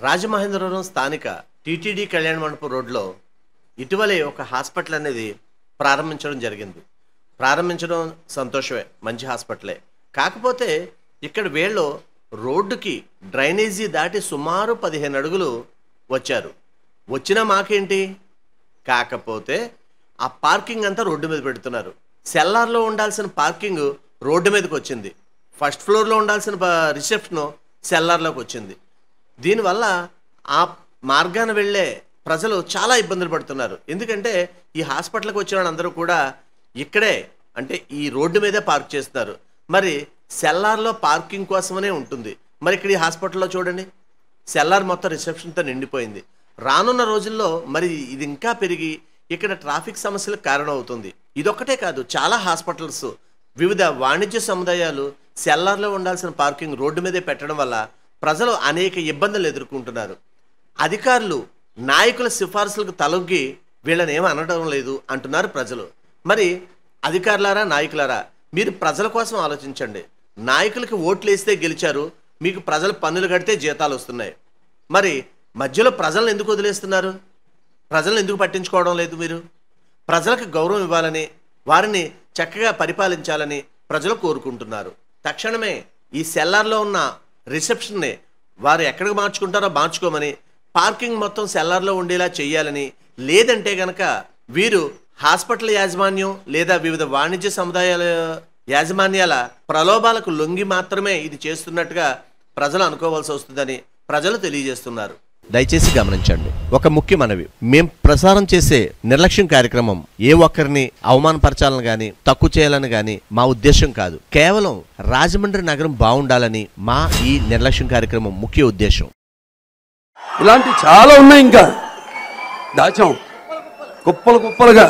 రాజమహేంద్రవరం స్థానిక టీటీడీ కళ్యాణ మండపం రోడ్లో ఇటీవలే ఒక హాస్పిటల్ అనేది ప్రారంభించడం జరిగింది. ప్రారంభించడం సంతోషమే, మంచి హాస్పిటలే. కాకపోతే ఇక్కడ వీళ్ళు రోడ్డుకి డ్రైనేజీ దాటి సుమారు 15 అడుగులు వచ్చారు. వచ్చినా మాకేంటి, కాకపోతే ఆ పార్కింగ్ అంతా రోడ్డు మీద పెడుతున్నారు. సెల్లార్లో ఉండాల్సిన పార్కింగ్ రోడ్డు మీదకి వచ్చింది. ఫస్ట్ ఫ్లోర్లో ఉండాల్సిన రిసెప్షన్ సెల్లార్లోకి వచ్చింది. దీనివల్ల ఆ మార్గాన వెళ్ళే ప్రజలు చాలా ఇబ్బందులు పడుతున్నారు. ఎందుకంటే ఈ హాస్పిటల్కి వచ్చిన వాళ్ళందరూ కూడా ఇక్కడే, అంటే ఈ రోడ్డు మీదే పార్క్ చేస్తున్నారు. మరి సెల్లార్లో పార్కింగ్ కోసమనే ఉంటుంది. మరి ఇక్కడ ఈ హాస్పిటల్లో చూడండి, సెల్లార్ మొత్తం రిసెప్షన్తో నిండిపోయింది. రానున్న రోజుల్లో మరి ఇది ఇంకా పెరిగి ఇక్కడ ట్రాఫిక్ సమస్యలకు కారణం అవుతుంది. ఇదొక్కటే కాదు, చాలా హాస్పిటల్స్, వివిధ వాణిజ్య సముదాయాలు సెల్లార్లో ఉండాల్సిన పార్కింగ్ రోడ్డు మీదే పెట్టడం వల్ల ప్రజలు అనేక ఇబ్బందులు ఎదుర్కొంటున్నారు. అధికారులు నాయకుల సిఫార్సులకు తలొగ్గి వీళ్ళని ఏమీ అనడం లేదు అంటున్నారు ప్రజలు. మరి అధికారులారా, నాయకులారా, మీరు ప్రజల కోసం ఆలోచించండి. నాయకులకి ఓట్లు వేస్తే గెలిచారు, మీకు ప్రజలు పన్నులు కడితే జీతాలు వస్తున్నాయి. మరి మధ్యలో ప్రజలను ఎందుకు వదిలేస్తున్నారు? ప్రజలను ఎందుకు పట్టించుకోవడం లేదు? మీరు ప్రజలకు గౌరవం ఇవ్వాలని, వారిని చక్కగా పరిపాలించాలని ప్రజలు కోరుకుంటున్నారు. తక్షణమే ఈ సెల్లార్లో ఉన్న రిసెప్షన్ని వారు ఎక్కడికి మార్చుకుంటారో మార్చుకోమని, పార్కింగ్ మొత్తం సెల్లార్లో ఉండేలా చేయాలని, లేదంటే గనక వీరు హాస్పిటల్ యాజమాన్యం లేదా వివిధ వాణిజ్య సముదాయాల యాజమాన్యాల ప్రలోభాలకు లొంగి మాత్రమే ఇది చేస్తున్నట్టుగా ప్రజలు అనుకోవాల్సి వస్తుందని ప్రజలు తెలియజేస్తున్నారు. దయచేసి గమనించండి, ఒక ముఖ్య మనవి, మేం ప్రసారం చేసే నిర్లక్ష్యం కార్యక్రమం ఏ ఒక్కరిని అవమానపరచాలని గాని, తక్కువ చేయాలని గాని మా ఉద్దేశం కాదు. కేవలం రాజమండ్రి నగరం బాగుండాలని మా ఈ నిర్లక్ష్యం కార్యక్రమం ముఖ్య ఉద్దేశం. ఇలాంటి చాలా ఉన్నాయి, ఇంకా దాచాం కుప్పలు కుప్పలుగా.